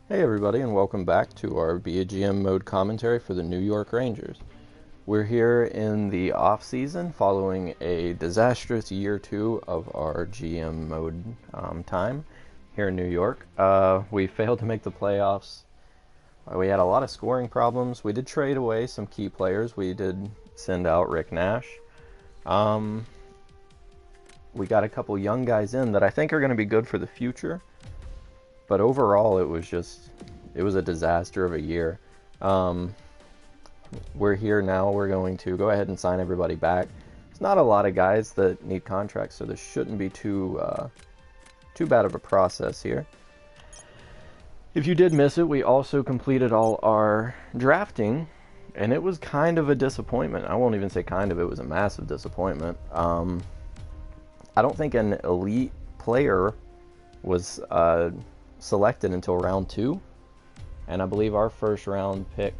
Hey everybody, and welcome back to our Be a GM mode commentary for the New York Rangers. We're here in the off season following a disastrous year two of our GM mode time here in New York. We failed to make the playoffs. We had a lot of scoring problems. We did trade away some key players. We did send out Rick Nash. We got a couple young guys in that I think are going to be good for the future. But overall, it was a disaster of a year. We're here now. We're going to go ahead and sign everybody back. It's not a lot of guys that need contracts, so this shouldn't be too bad of a process here. If you did miss it, we also completed all our drafting, and it was kind of a disappointment. I won't even say kind of, it was a massive disappointment. I don't think an elite player was selected until round 2, and I believe our first round pick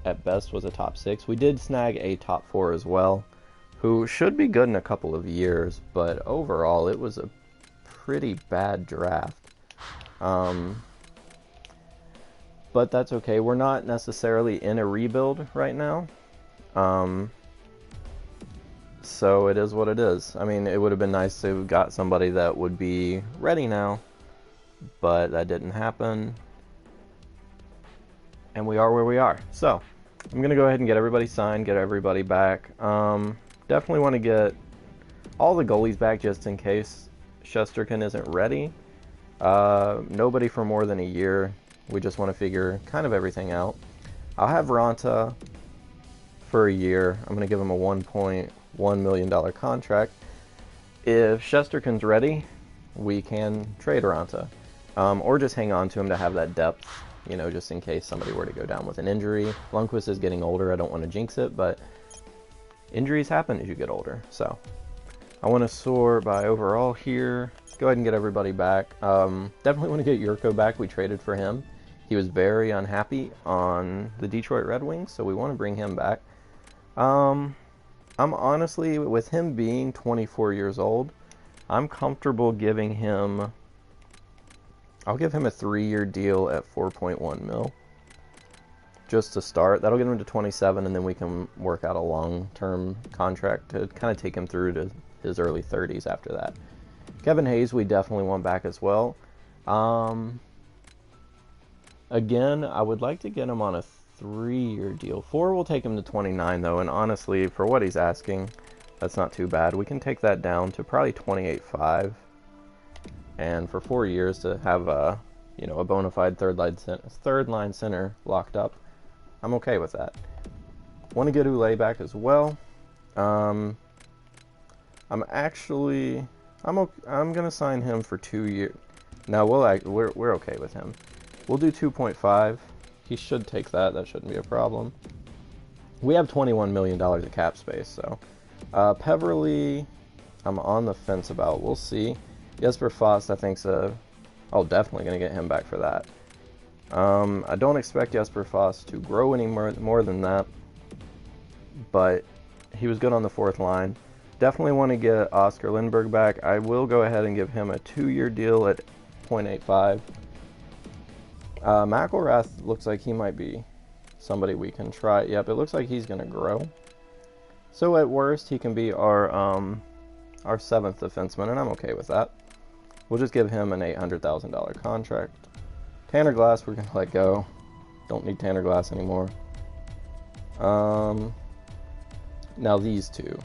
at best was a top 6. We did snag a top 4 as well, who should be good in a couple of years, but overall it was a pretty bad draft. But that's okay. We're not necessarily in a rebuild right now. So it is what it is. I mean, it would have been nice to have got somebody that would be ready now, but that didn't happen. And we are where we are. So I'm going to go ahead and get everybody signed, get everybody back. Definitely want to get all the goalies back just in case Shesterkin isn't ready. Nobody for more than a year. We just want to figure kind of everything out. I'll have Ranta for a year. I'm going to give him a $1.1 million contract. If Shesterkin's ready, we can trade Ranta. Or just hang on to him to have that depth, just in case somebody were to go down with an injury. Lundqvist is getting older. I don't want to jinx it, but injuries happen as you get older. So I want to sort by overall here. Go ahead and get everybody back. Definitely want to get Yurko back. We traded for him. He was very unhappy on the Detroit Red Wings, so we want to bring him back. I'm honestly, with him being 24 years old, I'm comfortable giving him... I'll give him a 3-year deal at 4.1 mil. Just to start. That'll get him to 27, and then we can work out a long-term contract to kind of take him through to his early 30s after that. Kevin Hayes, we definitely want back as well. Again, I would like to get him on a 3-year deal. 4 will take him to 29, though, and honestly, for what he's asking, that's not too bad. We can take that down to probably 28.5. And for 4 years to have a bona fide third line center locked up, I'm okay with that. Want to get Oulet back as well. I'm gonna sign him for 2 years. Now we're okay with him. We'll do 2.5. He should take that. That shouldn't be a problem. We have $21 million of cap space, so Peverly, I'm on the fence about. We'll see. Jesper Fast, I think's definitely going to get him back for that. I don't expect Jesper Fast to grow any more than that, but he was good on the 4th line. Definitely want to get Oscar Lindberg back. I will go ahead and give him a 2-year deal at 0.85. McElrath looks like he might be somebody we can try. Yep, it looks like he's going to grow. So at worst, he can be our 7th defenseman, and I'm okay with that. We'll just give him an $800,000 contract. Tanner Glass, we're going to let go. Don't need Tanner Glass anymore. Now these two.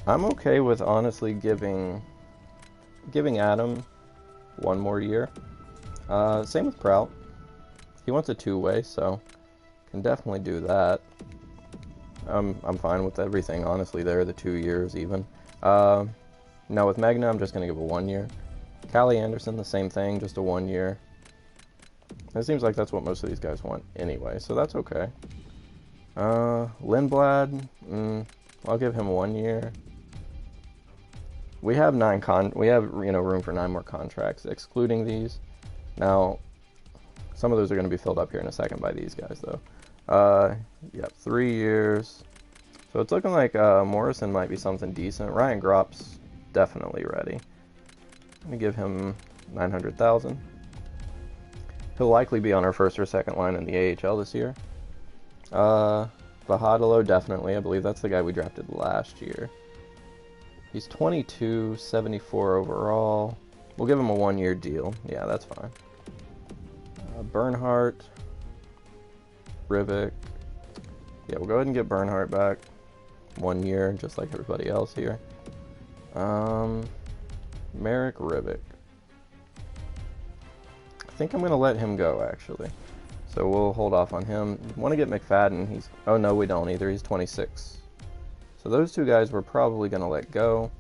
I'm okay with honestly giving Adam 1 more year. Same with Prout. He wants a 2-way, so can definitely do that. I'm fine with everything, honestly, there, the 2 years even. Now with Magna, I'm just going to give a 1 year. Callie Anderson, the same thing, just a 1 year. It seems like that's what most of these guys want anyway, so that's okay. Lindblad, I'll give him 1 year. We have room for 9 more contracts, excluding these. Now, some of those are going to be filled up here in a second by these guys, though. 3 years. So it's looking like Morrison might be something decent. Ryan Gropp's definitely ready. I'm going to give him $900,000. He'll likely be on our first or second line in the AHL this year. Vahadalo, definitely. I believe that's the guy we drafted last year. He's 22, 74 overall. We'll give him a 1-year deal. Yeah, that's fine. Bernhardt. Rivik. Yeah, we'll go ahead and get Bernhardt back. 1 year, just like everybody else here. Merrick Rivik. I think I'm going to let him go, actually. So we'll hold off on him. Want to get McFadden. He's... Oh, no, we don't either. He's 26. So those two guys we're probably going to let go.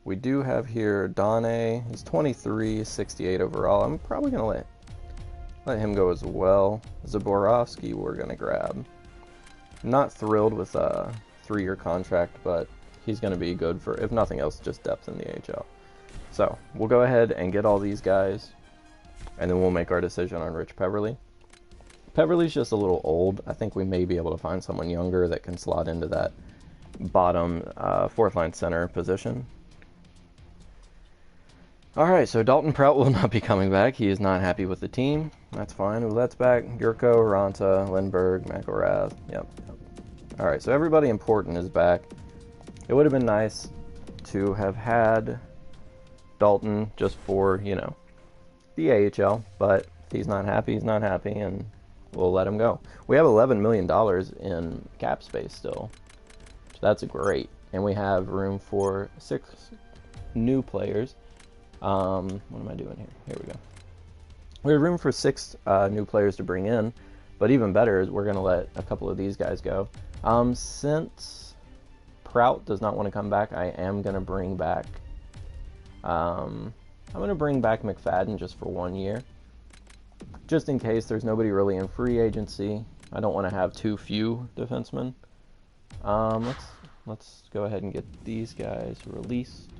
We do have here Donne. He's 23, 68 overall. I'm probably going to let him go as well. Zaborowski we're going to grab. Not thrilled with a 3-year contract, but he's going to be good for, if nothing else, just depth in the AHL. So we'll go ahead and get all these guys, and then we'll make our decision on Rich Peverly. Peverly's just a little old. I think we may be able to find someone younger that can slot into that bottom fourth-line center position. Alright, so Dalton Prout will not be coming back. He is not happy with the team. That's fine. Ouellette's back. Yurko, Ranta, Lindbergh, McElrath. Yep. Alright, so everybody important is back. It would have been nice to have had Dalton just for, you know, the AHL, but if he's not happy, and we'll let him go. We have $11 million in cap space still, so that's great. And we have room for 6 new players. What am I doing here? Here we go. We have room for 6 new players to bring in, but even better is we're going to let a couple of these guys go. Since Prout does not want to come back, I am going to bring back McFadden just for 1 year. Just in case there's nobody really in free agency. I don't want to have too few defensemen. Let's go ahead and get these guys released.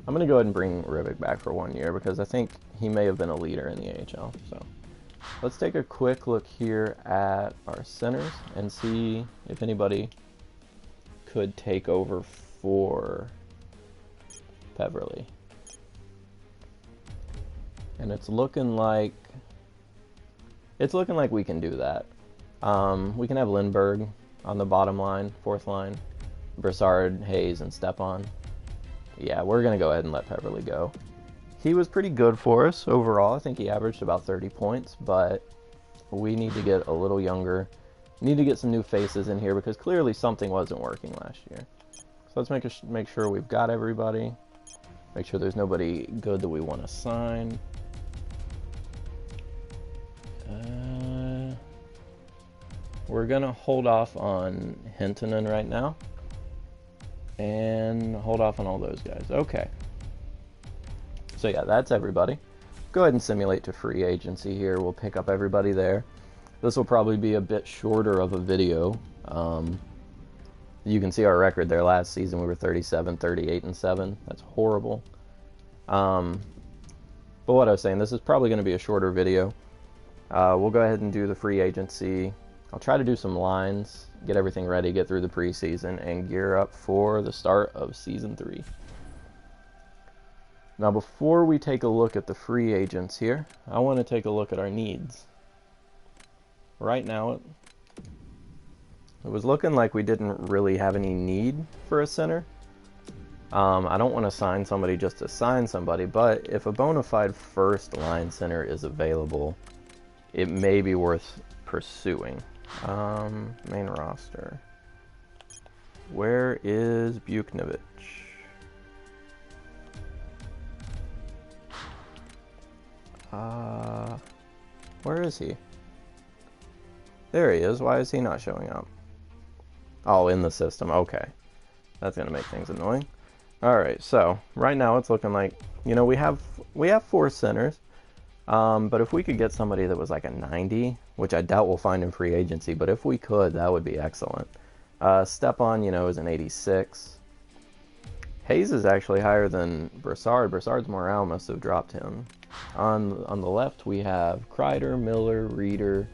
I'm going to go ahead and bring Rivik back for 1 year because I think he may have been a leader in the AHL. So let's take a quick look here at our centers and see if anybody could take over for Peverly. And it's looking like we can do that. We can have Lindbergh on the bottom line, fourth line, Brassard, Hayes, and Stepan. Yeah, we're going to go ahead and let Peverly go. He was pretty good for us overall. I think he averaged about 30 points, but we need to get a little younger. Need to get some new faces in here because clearly something wasn't working last year. So let's make sure we've got everybody. Make sure there's nobody good that we want to sign. We're going to hold off on Hintonen right now. And hold off on all those guys. Okay. So yeah, that's everybody. Go ahead and simulate to free agency here. We'll pick up everybody there. This will probably be a bit shorter of a video. You can see our record there. Last season we were 37, 38, and 7. That's horrible. But what I was saying, this is probably going to be a shorter video. We'll go ahead and do the free agency. I'll try to do some lines, get everything ready, get through the preseason, and gear up for the start of Season 3. Now, before we take a look at the free agents here, I want to take a look at our needs. Right now, it was looking like we didn't really have any need for a center. I don't want to sign somebody just to sign somebody, but if a bona fide first line center is available, it may be worth pursuing. Main roster. Where is Buknovich? Where is he? There he is. Why is he not showing up? Oh, in the system. Okay. That's going to make things annoying. Alright, so right now it's looking like, you know, we have 4 centers. But if we could get somebody that was like a 90, which I doubt we'll find in free agency, but if we could, that would be excellent. Stepan, you know, is an 86. Hayes is actually higher than Brassard. Brassard's morale must have dropped him. On the left, we have Kreider, Miller, Reeder,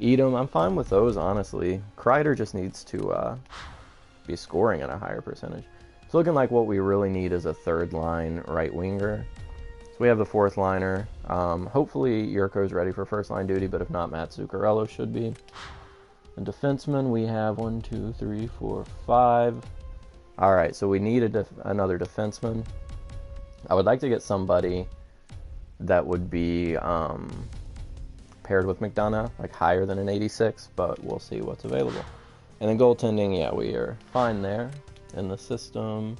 Edom. I'm fine with those, honestly. Kreider just needs to be scoring at a higher percentage. It's looking like what we really need is a third line right winger. So we have the fourth liner. Hopefully Yurko's ready for first line duty, but if not, Matt Zuccarello should be. And defenseman, we have 1, 2, 3, 4, 5. All right, so we need another defenseman. I would like to get somebody that would be paired with McDonough, like higher than an 86, but we'll see what's available. And then goaltending, yeah, we are fine there in the system.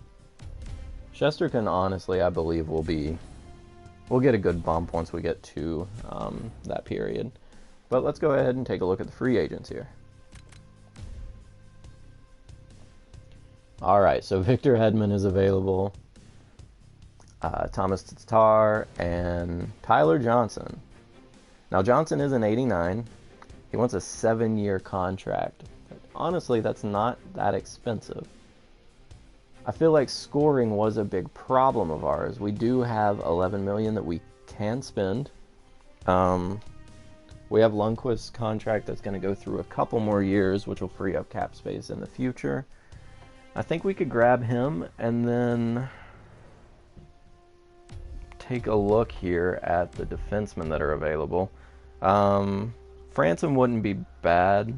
Shesterkin, honestly, I believe we'll get a good bump once we get to that period. But let's go ahead and take a look at the free agents here. All right, so Victor Hedman is available. Thomas Tatar and Tyler Johnson. Now, Johnson is an 89. He wants a 7-year contract. Honestly, that's not that expensive. I feel like scoring was a big problem of ours. We do have $11 million that we can spend. We have Lundqvist's contract that's going to go through a couple more years, which will free up cap space in the future. I think we could grab him and then take a look here at the defensemen that are available. Franson wouldn't be bad.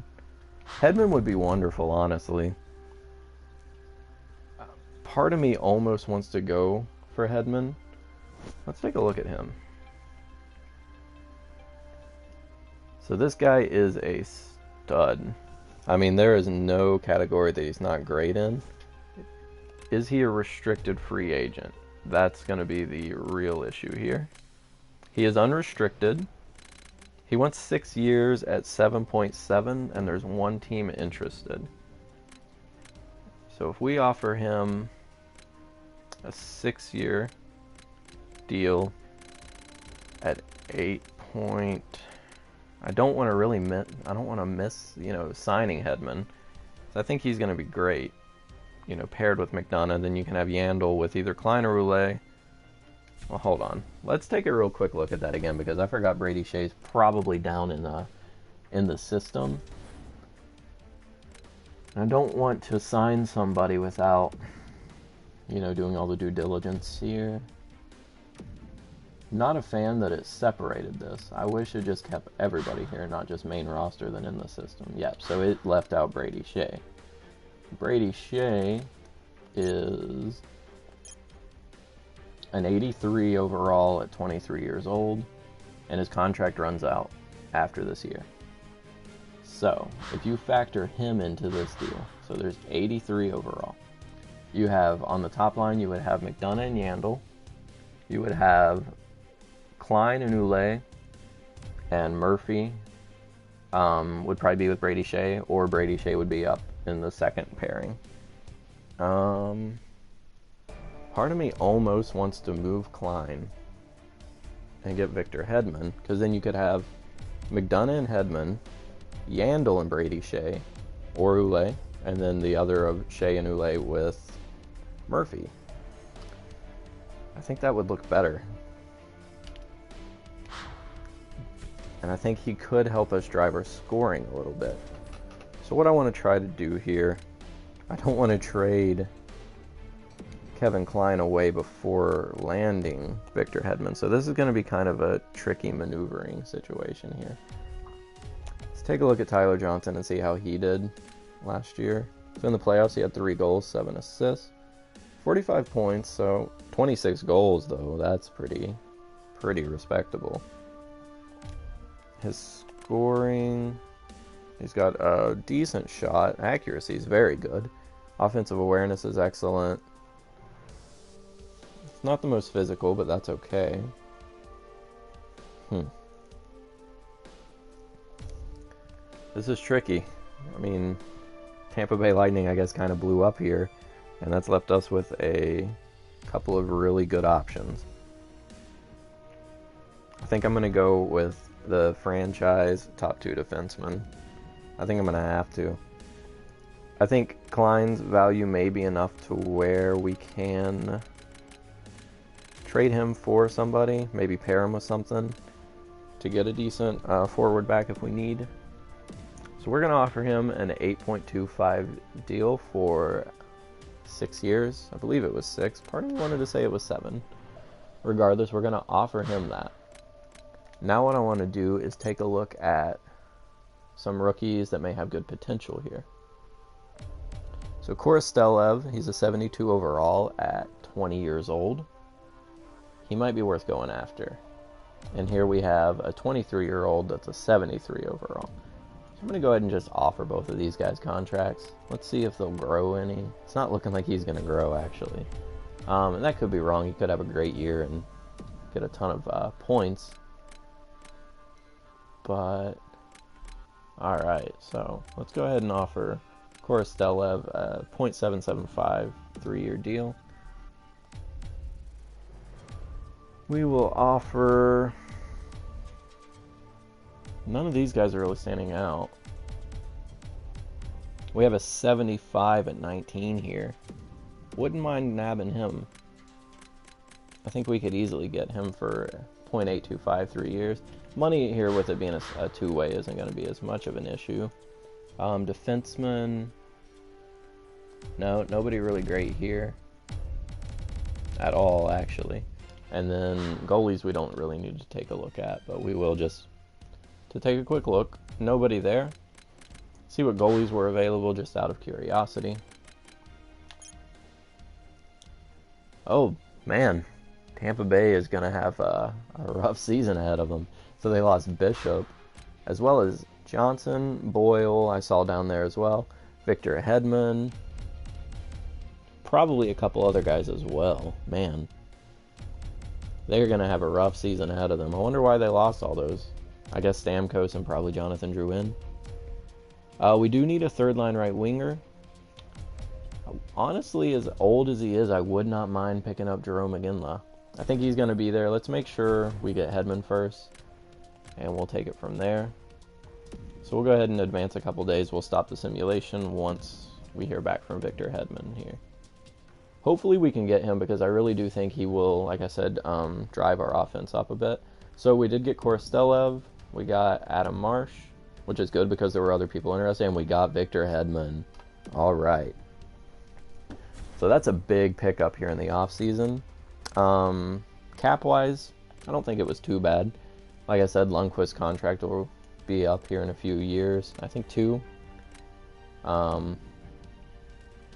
Hedman would be wonderful, honestly. Part of me almost wants to go for Hedman. Let's take a look at him. So this guy is a stud. I mean, there is no category that he's not great in. Is he a restricted free agent? That's going to be the real issue here. He is unrestricted. He wants 6 years at 7.7, and there's one team interested. So if we offer him a 6-year deal at 8 point, I don't want to miss, signing Hedman. So I think he's going to be great. Paired with McDonough, then you can have Yandel with either Klein or Roulet. Well, hold on. Let's take a real quick look at that again, because I forgot Brady Shea's probably down in the system. I don't want to sign somebody without, doing all the due diligence here. Not a fan that it separated this. I wish it just kept everybody here, not just main roster than in the system. Yep, so it left out Brady Shea. Brady Shea is an 83 overall at 23 years old, and his contract runs out after this year. So, if you factor him into this deal, so there's 83 overall. You have, on the top line, you would have McDonough and Yandel. You would have Klein and Oulet, and Murphy would probably be with Brady Shea, or Brady Shea would be up in the second pairing. Part of me almost wants to move Klein and get Victor Hedman, because then you could have McDonough and Hedman, Yandel and Brady Shea, or Oulet, and then the other of Shea and Oulet with Murphy. I think that would look better. And I think he could help us drive our scoring a little bit. So what I want to try to do here, I don't want to trade Kevin Klein away before landing Victor Hedman. So this is going to be kind of a tricky maneuvering situation here. Let's take a look at Tyler Johnson and see how he did last year. So in the playoffs, he had 3 goals, 7 assists, 45 points. So 26 goals, though. That's pretty respectable. His scoring, he's got a decent shot. Accuracy is very good. Offensive awareness is excellent. It's not the most physical, but that's okay. This is tricky. I mean, Tampa Bay Lightning, I guess, kind of blew up here, and that's left us with a couple of really good options. I think I'm going to go with the franchise top 2 defensemen. I think I'm going to have to. I think Klein's value may be enough to where we can trade him for somebody, maybe pair him with something to get a decent forward back if we need. So we're going to offer him an 8.25 deal for 6 years. I believe it was 6. Part of me wanted to say it was 7. regardless, we're going to offer him that. Now what I want to do is take a look at some rookies that may have good potential here. So Korostelev, he's a 72 overall at 20 years old. He might be worth going after. And here we have a 23-year-old that's a 73 overall. So I'm going to go ahead and just offer both of these guys contracts. Let's see if they'll grow any. It's not looking like he's going to grow, actually. And that could be wrong. He could have a great year and get a ton of points. But, alright, so let's go ahead and offer Korostelev a .775 3-year deal. We will offer... None of these guys are really standing out. We have a 75 at 19 here. Wouldn't mind nabbing him. I think we could easily get him for .825 3 years. Money here with it being a two-way isn't going to be as much of an issue. Defenseman... No, nobody really great here. At all, actually. And then goalies we don't really need to take a look at, but we will just to take a quick look. Nobody there. See what goalies were available just out of curiosity. Oh, man. Tampa Bay is going to have a rough season ahead of them. So they lost Bishop, as well as Johnson, Boyle, I saw down there as well. Victor Hedman. Probably a couple other guys as well. Man. They're going to have a rough season ahead of them. I wonder why they lost all those. I guess Stamkos and probably Jonathan Drouin. We do need a third-line right winger. Honestly, as old as he is, I would not mind picking up Jerome McGinley. I think he's going to be there. Let's make sure we get Hedman first, and we'll take it from there. So we'll go ahead and advance a couple days. We'll stop the simulation once we hear back from Victor Hedman here. Hopefully we can get him because I really do think he will, like I said, drive our offense up a bit. So we did get Korostelev. We got Adam Marsh, which is good because there were other people interested, and we got Victor Hedman. All right. So that's a big pickup here in the offseason. Cap-wise, I don't think it was too bad. Like I said, Lundqvist's contract will be up here in a few years. I think 2. And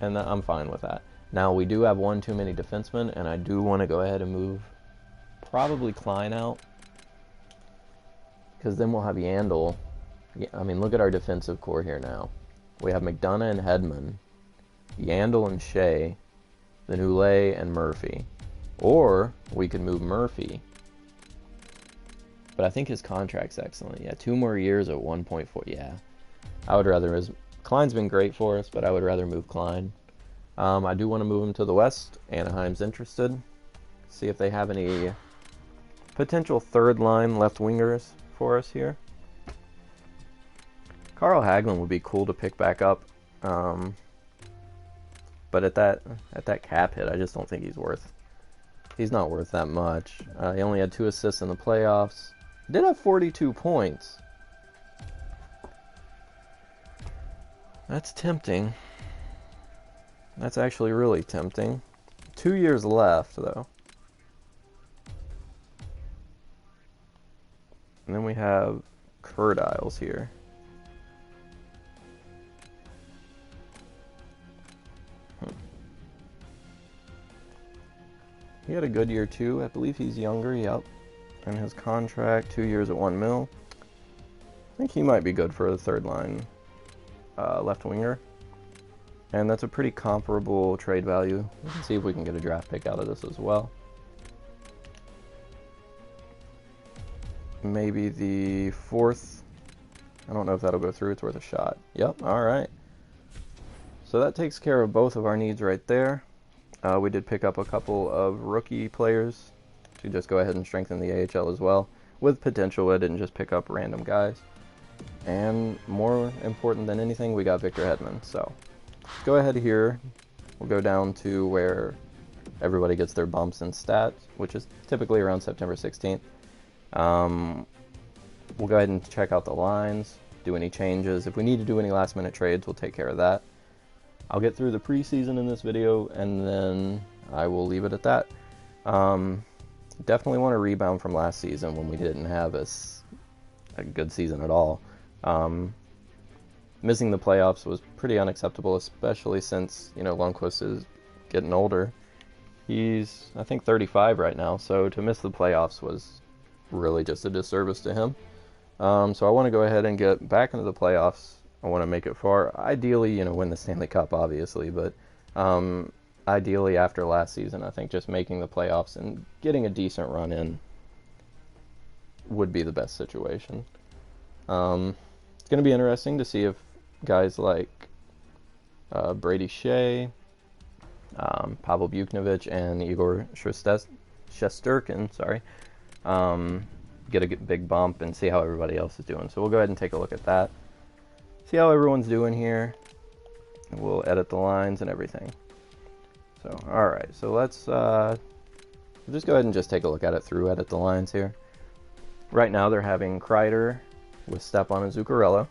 I'm fine with that. Now, we do have one too many defensemen, and I do want to go ahead and move probably Klein out. Because then we'll have Yandel. Yeah, I mean, look at our defensive core here now. We have McDonough and Hedman, Yandel and Shea, then Oulet and Murphy. Or we could move Murphy. But I think his contract's excellent. Yeah, 2 more years at 1.4. Yeah, I would rather... Klein's been great for us, but I would rather move Klein. I do want to move him to the west. Anaheim's interested. See if they have any potential third-line left wingers for us here. Carl Hagelin would be cool to pick back up, but at that cap hit, I just don't think he's not worth that much. He only had 2 assists in the playoffs. He did have 42 points. That's tempting. That's actually really tempting. 2 years left, though. And then we have Kurt Isles here. He had a good year, too. I believe he's younger, yep. And his contract, 2 years at $1 million. I think he might be good for the third line left winger. And that's a pretty comparable trade value. Let's see if we can get a draft pick out of this as well. Maybe the 4th. I don't know if that'll go through. It's worth a shot. Yep, alright. So that takes care of both of our needs right there. We did pick up a couple of rookie players to just go ahead and strengthen the AHL as well. With potential, I didn't just pick up random guys. And more important than anything, we got Victor Hedman. So let's go ahead here. We'll go down to where everybody gets their bumps and stats, which is typically around September 16th. We'll go ahead and check out the lines, do any changes. If we need to do any last minute trades, we'll take care of that. I'll get through the preseason in this video, and then I will leave it at that. definitely want to rebound from last season when we didn't have a good season at all. Missing the playoffs was pretty unacceptable, especially since, Lundqvist is getting older. He's, I think, 35 right now, so to miss the playoffs was really just a disservice to him. So I want to go ahead and get back into the playoffs. I want to make it far. Ideally, win the Stanley Cup, obviously, but ideally after last season, I think just making the playoffs and getting a decent run in would be the best situation. It's going to be interesting to see if guys like Brady Shea, Pavel Buchnevich, and Igor Shesterkin, get a big bump and see how everybody else is doing. So we'll go ahead and take a look at that. See how everyone's doing here. We'll edit the lines and everything. So, alright, so let's just go ahead and just take a look at it through edit the lines here. Right now they're having Kreider with Stepan and Zuccarello.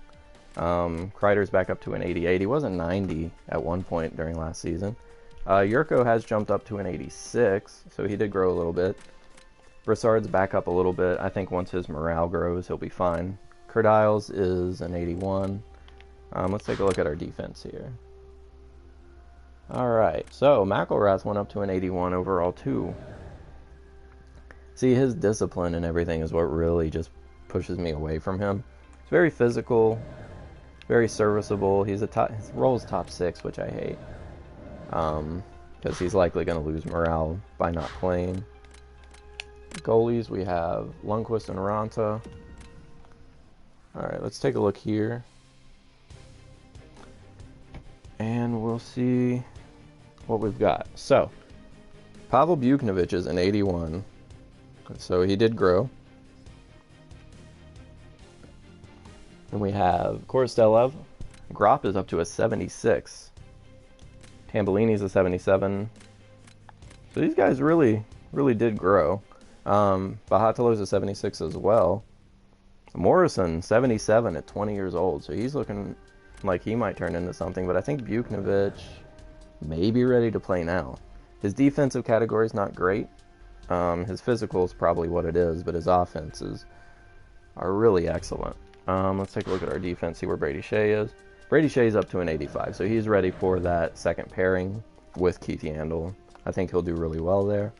Kreider's back up to an 88. He was a 90 at one point during last season. Yurko has jumped up to an 86, so he did grow a little bit. Brassard's back up a little bit. I think once his morale grows, he'll be fine. Kurdiles is an 81. Let's take a look at our defense here. Alright, so McElrath went up to an 81 overall too. See, his discipline and everything is what really just pushes me away from him. He's very physical, very serviceable. His role is top 6, which I hate. Because he's likely going to lose morale by not playing. Goalies, we have Lundqvist and Ranta. Alright, let's take a look here. And we'll see what we've got. So, Pavel Buchnevich is an 81. So he did grow. And we have Korostelev. Gropp is up to a 76. Tambellini's a 77. So these guys really did grow. Bahatelo's a 76 as well. Morrison, 77 at 20 years old. So he's looking like he might turn into something. But I think Buchnevich may be ready to play now. His defensive category is not great. His physical is probably what it is, but his offenses are really excellent. Let's take a look at our defense, see where Brady Shea is. Brady Shea's up to an 85, so he's ready for that second pairing with Keith Yandel. I think he'll do really well there.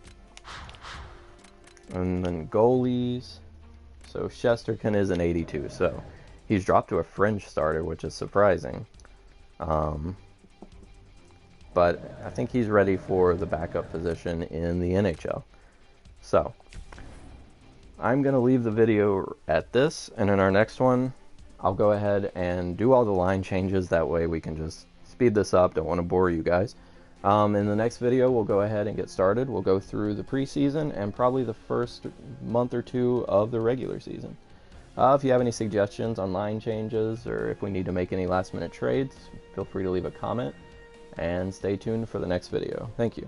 And then goalies. So Shesterkin is an 82, so he's dropped to a fringe starter, which is surprising. But I think he's ready for the backup position in the NHL. So, I'm going to leave the video at this, and in our next one, I'll go ahead and do all the line changes. That way we can just speed this up. Don't want to bore you guys. In the next video, we'll go ahead and get started. We'll go through the preseason and probably the first month or two of the regular season. If you have any suggestions on line changes, or if we need to make any last-minute trades, feel free to leave a comment, and stay tuned for the next video. Thank you.